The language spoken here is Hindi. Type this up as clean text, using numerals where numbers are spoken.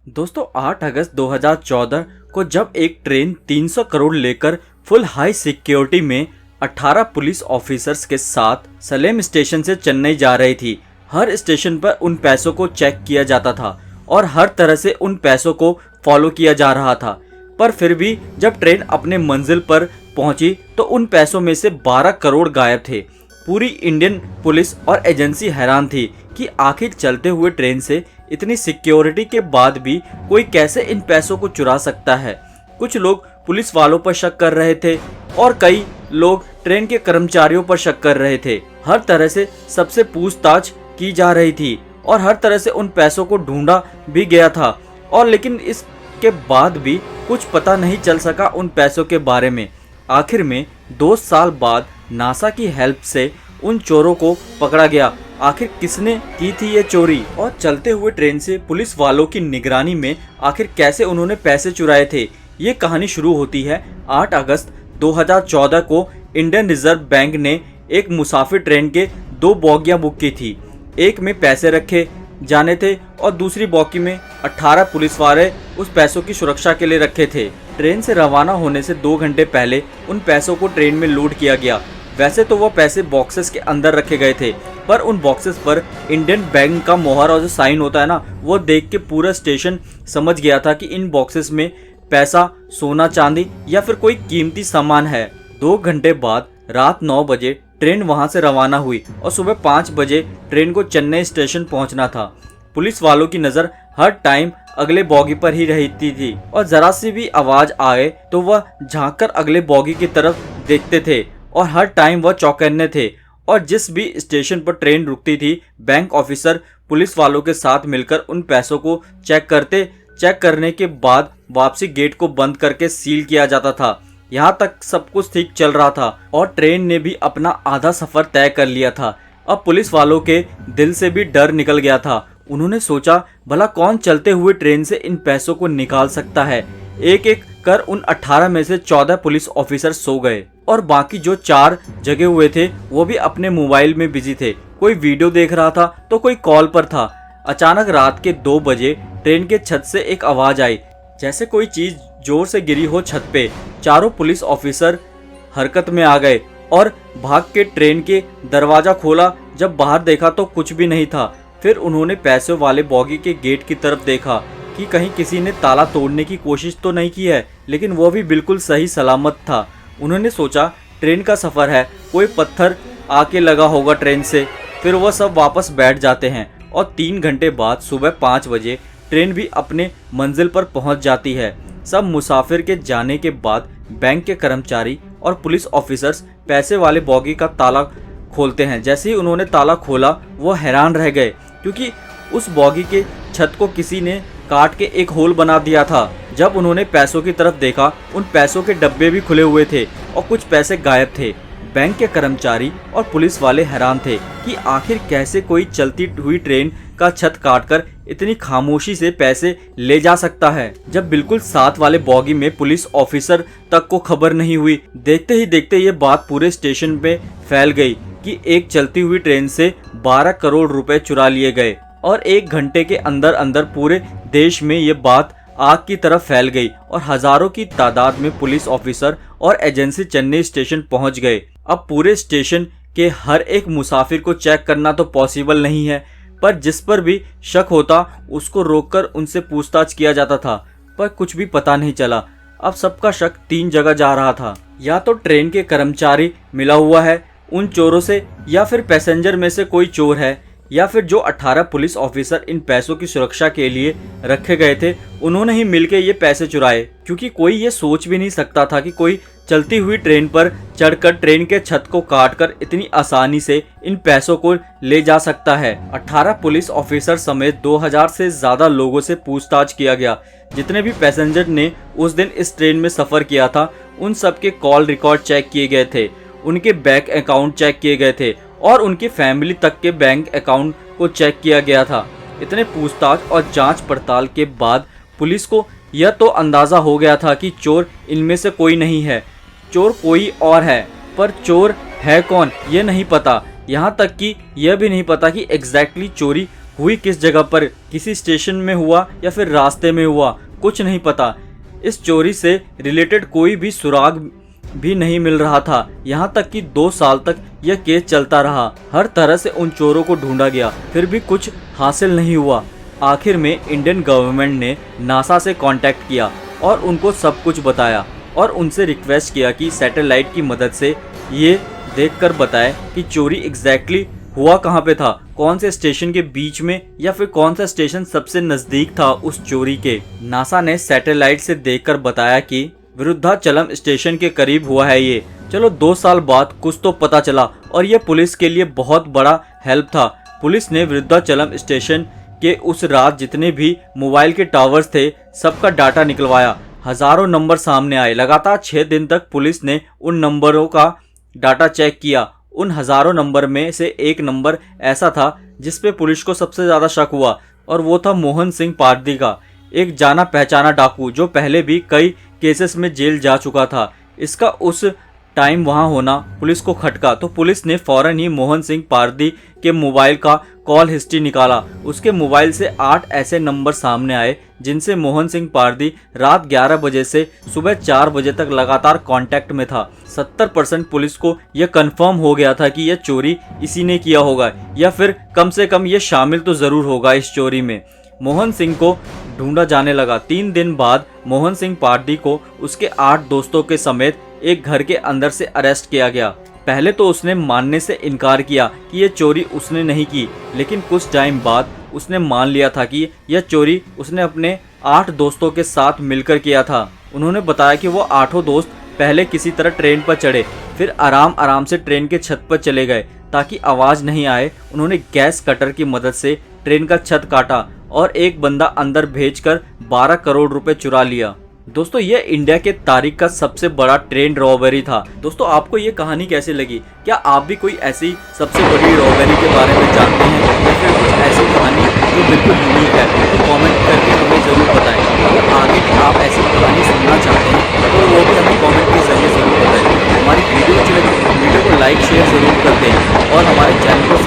दोस्तों 8 अगस्त 2014 को जब एक ट्रेन 300 करोड़ लेकर फुल हाई सिक्योरिटी में 18 पुलिस ऑफिसर्स के साथ सलेम स्टेशन से चेन्नई जा रही थी। हर स्टेशन पर उन पैसों को चेक किया जाता था और हर तरह से उन पैसों को फॉलो किया जा रहा था। पर फिर भी जब ट्रेन अपने मंजिल पर पहुंची तो उन पैसों में से 12 करोड़ गायब थे। पूरी इंडियन पुलिस और एजेंसी हैरान थी कि आखिर चलते हुए ट्रेन से इतनी सिक्योरिटी के बाद भी कोई कैसे इन पैसों को चुरा सकता है। कुछ लोग पुलिस वालों पर शक कर रहे थे और कई लोग ट्रेन के कर्मचारियों पर शक कर रहे थे। हर तरह से सबसे पूछताछ की जा रही थी और हर तरह से उन पैसों को ढूंढा भी गया था और लेकिन इसके बाद भी कुछ पता नहीं चल सका उन पैसों के बारे में। आखिर में 2 साल बाद नासा की हेल्प से उन चोरों को पकड़ा गया। आखिर किसने की थी ये चोरी और चलते हुए ट्रेन से पुलिस वालों की निगरानी में आखिर कैसे उन्होंने पैसे चुराए थे। ये कहानी शुरू होती है 8 अगस्त 2014 को। इंडियन रिजर्व बैंक ने एक मुसाफिर ट्रेन के 2 बोगियां बुक की थी। एक में पैसे रखे जाने थे और दूसरी बोगी में 18 पुलिस वाले उस पैसों की सुरक्षा के लिए रखे थे। ट्रेन से रवाना होने से 2 घंटे पहले उन पैसों को ट्रेन में लोड किया गया। वैसे तो वो पैसे बॉक्सेस के अंदर रखे गए थे, पर उन बॉक्सेस पर इंडियन बैंक का मोहर और जो साइन होता है ना, वो देख के पूरा स्टेशन समझ गया था कि इन बॉक्सेस में पैसा, सोना चांदी या फिर कोई कीमती सामान है। 2 घंटे बाद रात 9 बजे ट्रेन वहां से रवाना हुई और सुबह 5 बजे ट्रेन को चेन्नई स्टेशन पहुंचना था। पुलिस वालों की नज़र हर टाइम अगले बॉगी पर ही रहती थी और जरा सी भी आवाज आए तो वह झांककर अगले बॉगी की तरफ देखते थे और हर टाइम वह चौकन्ने थे। और जिस भी स्टेशन पर ट्रेन रुकती थी, बैंक ऑफिसर पुलिस वालों के साथ मिलकर उन पैसों को चेक करने के बाद वापसी गेट को बंद करके सील किया जाता था। यहाँ तक सब कुछ ठीक चल रहा था और ट्रेन ने भी अपना आधा सफर तय कर लिया था। अब पुलिस वालों के दिल से भी डर निकल गया था। उन्होंने सोचा, भला कौन चलते हुए ट्रेन से इन पैसों को निकाल सकता है। एक एक कर उन 18 में से 14 पुलिस ऑफिसर सो गए और बाकी जो 4 जगे हुए थे वो भी अपने मोबाइल में बिजी थे। कोई वीडियो देख रहा था तो कोई कॉल पर था। अचानक रात के 2 बजे ट्रेन के छत से एक आवाज आई, जैसे कोई चीज जोर से गिरी हो छत पे। चारों पुलिस ऑफिसर हरकत में आ गए और भाग के ट्रेन के दरवाजा खोला। जब बाहर देखा तो कुछ भी नहीं था। फिर उन्होंने पैसों वाले बॉगी के गेट की तरफ देखा कि कहीं किसी ने ताला तोड़ने की कोशिश तो नहीं की है, लेकिन वो भी बिल्कुल सही सलामत था। उन्होंने सोचा, ट्रेन का सफ़र है, कोई पत्थर आके लगा होगा ट्रेन से। फिर वह सब वापस बैठ जाते हैं और 3 घंटे बाद सुबह 5 बजे ट्रेन भी अपने मंजिल पर पहुंच जाती है। सब मुसाफिर के जाने के बाद बैंक के कर्मचारी और पुलिस ऑफिसर्स पैसे वाले बॉगी का ताला खोलते हैं। जैसे ही उन्होंने ताला खोला वो हैरान रह गए, क्योंकि उस बॉगी के छत को किसी ने काट के एक होल बना दिया था। जब उन्होंने पैसों की तरफ देखा, उन पैसों के डब्बे भी खुले हुए थे और कुछ पैसे गायब थे। बैंक के कर्मचारी और पुलिस वाले हैरान थे कि आखिर कैसे कोई चलती हुई ट्रेन का छत काटकर इतनी खामोशी से पैसे ले जा सकता है, जब बिल्कुल साथ वाले बॉगी में पुलिस ऑफिसर तक को खबर नहीं हुई। देखते ही देखते ये बात पूरे स्टेशन पे फैल गई कि एक चलती हुई ट्रेन से 12 करोड़ रुपए चुरा लिए गए और 1 घंटे के अंदर अंदर पूरे देश में ये बात आग की तरफ फैल गई और हजारों की तादाद में पुलिस ऑफिसर और एजेंसी चेन्नई स्टेशन पहुंच गए। अब पूरे स्टेशन के हर एक मुसाफिर को चेक करना तो पॉसिबल नहीं है, पर जिस पर भी शक होता उसको रोककर उनसे पूछताछ किया जाता था, पर कुछ भी पता नहीं चला। अब सबका शक 3 जगह जा रहा था। या तो ट्रेन के कर्मचारी मिला हुआ है उन चोरों से, या फिर पैसेंजर में से कोई चोर है, या फिर जो 18 पुलिस ऑफिसर इन पैसों की सुरक्षा के लिए रखे गए थे उन्होंने ही मिलकर ये पैसे चुराए। क्योंकि कोई ये सोच भी नहीं सकता था कि कोई चलती हुई ट्रेन पर चढ़कर ट्रेन के छत को काटकर इतनी आसानी से इन पैसों को ले जा सकता है। 18 पुलिस ऑफिसर समेत 2000 से ज्यादा लोगों से पूछताछ किया गया। जितने भी पैसेंजर ने उस दिन इस ट्रेन में सफर किया था उन सबके कॉल रिकॉर्ड चेक किए गए थे, उनके बैंक अकाउंट चेक किए गए थे और उनकी फैमिली तक के बैंक अकाउंट को चेक किया गया था। इतने पूछताछ और जांच पड़ताल के बाद पुलिस को यह तो अंदाज़ा हो गया था कि चोर इनमें से कोई नहीं है, चोर कोई और है, पर चोर है कौन ये नहीं पता। यहाँ तक कि यह भी नहीं पता कि एग्जैक्टली चोरी हुई किस जगह पर, किसी स्टेशन में हुआ या फिर रास्ते में हुआ, कुछ नहीं पता। इस चोरी से रिलेटेड कोई भी सुराग भी नहीं मिल रहा था। यहाँ तक कि 2 साल तक यह केस चलता रहा। हर तरह से उन चोरों को ढूंढा गया, फिर भी कुछ हासिल नहीं हुआ। आखिर में इंडियन गवर्नमेंट ने नासा से कांटेक्ट किया और उनको सब कुछ बताया और उनसे रिक्वेस्ट किया कि सैटेलाइट की मदद से ये देखकर बताएं कि चोरी एग्जैक्टली हुआ कहाँ पे था, कौन से स्टेशन के बीच में, या फिर कौन सा स्टेशन सबसे नजदीक था उस चोरी के। नासा ने सैटेलाइट से देखकर बताया कि विरुद्धाचलम स्टेशन के करीब हुआ है ये। चलो 2 साल बाद कुछ तो पता चला और ये पुलिस के लिए बहुत बड़ा हेल्प था। पुलिस ने विरुद्धाचलम स्टेशन के उस रात जितने भी मोबाइल के टावर्स थे सबका डाटा निकलवाया। हजारों नंबर सामने आए। लगातार 6 दिन तक पुलिस ने उन नंबरों का डाटा चेक किया। उन हजारों नंबर में से एक नंबर ऐसा था जिस पे पुलिस को सबसे ज़्यादा शक हुआ और वो था मोहन सिंह पारदी का, एक जाना पहचाना डाकू जो पहले भी कई केसेस में जेल जा चुका था। इसका उस टाइम वहां होना पुलिस को खटका, तो पुलिस ने फौरन ही मोहन सिंह पारदी के मोबाइल का कॉल हिस्ट्री निकाला। उसके मोबाइल से 8 ऐसे नंबर सामने आए जिनसे मोहन सिंह पारदी रात 11 बजे से सुबह 4 बजे तक लगातार कांटेक्ट में था। 70% पुलिस को यह कंफर्म हो गया था कि यह चोरी इसी ने किया होगा या फिर कम से कम यह शामिल तो जरूर होगा इस चोरी में। मोहन सिंह को ढूंढा जाने लगा। 3 दिन बाद मोहन सिंह पारदी को उसके 8 दोस्तों के समेत एक घर के अंदर से अरेस्ट किया गया। पहले तो उसने मानने से इनकार किया कि यह चोरी उसने नहीं की, लेकिन कुछ टाइम बाद उसने मान लिया था कि यह चोरी उसने अपने 8 दोस्तों के साथ मिलकर किया था। उन्होंने बताया कि वो 8 दोस्त पहले किसी तरह ट्रेन पर चढ़े, फिर आराम आराम से ट्रेन के छत पर चले गए ताकि आवाज़ नहीं आए। उन्होंने गैस कटर की मदद से ट्रेन का छत काटा और एक बंदा अंदर भेजकर 12 करोड़ रुपए चुरा लिया। दोस्तों ये इंडिया के तारीख का सबसे बड़ा ट्रेन रॉबरी था। दोस्तों आपको ये कहानी कैसी लगी? क्या आप भी कोई ऐसी सबसे बड़ी रॉबरी के बारे में जानते हैं या फिर कुछ ऐसी कहानी जो बिल्कुल यूनिक है? तो कमेंट करके हमें ज़रूर बताएं। अगर आगे भी आप ऐसी कहानी सुनना चाहते हैं तो वो भी हमें कमेंट के जरिए ज़रूर बताएं। हमारी वीडियो अच्छी लगी वीडियो को लाइक शेयर ज़रूर कर दें और हमारे चैनल को